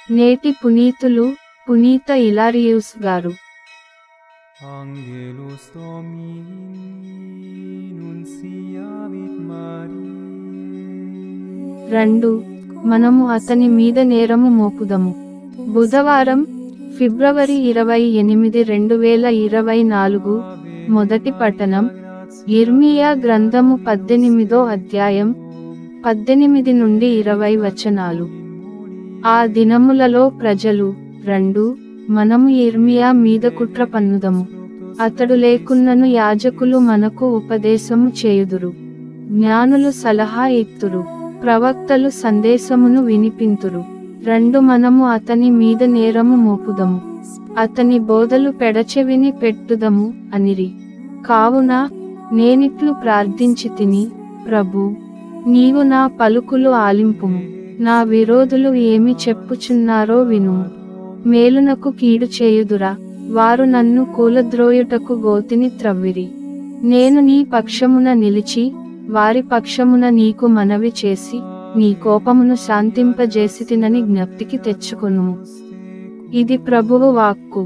నేటి పునీతులు పునీత ఇలారియూస్ గారు. Angelus Domini nunciavit Mariae. 2. మనము అతని మీద నేరము మోపుదము. బుధవారం, ఫిబ్రవరి 28, 2024. మొదటి పఠనం యిర్మీయా గ్రంథము 18వ అధ్యాయం 18 నుండి 20 వచనాలు. ఆ దినములలో ప్రజలు 2. మనము యిర్మీయా మీద కుట్ర పన్నుదము. అతడు లేకున్నను యాజకులు మనకు ఉపదేశము చేయుదురు, జ్ఞానులు సలహా ఇత్తురు, ప్రవక్తలు సందేశమును వినిపింతురు. 2. మనము అతని మీద నేరము మోపుదము, అతని బోధలు పెడచెవిని పెట్టుదము అనిరి. కావున నేనిట్లు ప్రార్థించితిని, ప్రభూ, నీవు నా పలుకులు ఆలింపుము. నా విరోధులు ఏమి చెప్పుచున్నారో వినుము. మేలునకు కీడు చేయుదురా, వారు నన్ను కూలద్రోయుటకు గోతిని త్రవ్విరి. నేను నీ పక్షమున నిలిచి వారి పక్షమున నీకు మనవి చేసి నీ కోపమును శాంతింపజేసితినని జ్ఞప్తికి తెచ్చుకొనుము. ఇది ప్రభువు వాక్కు.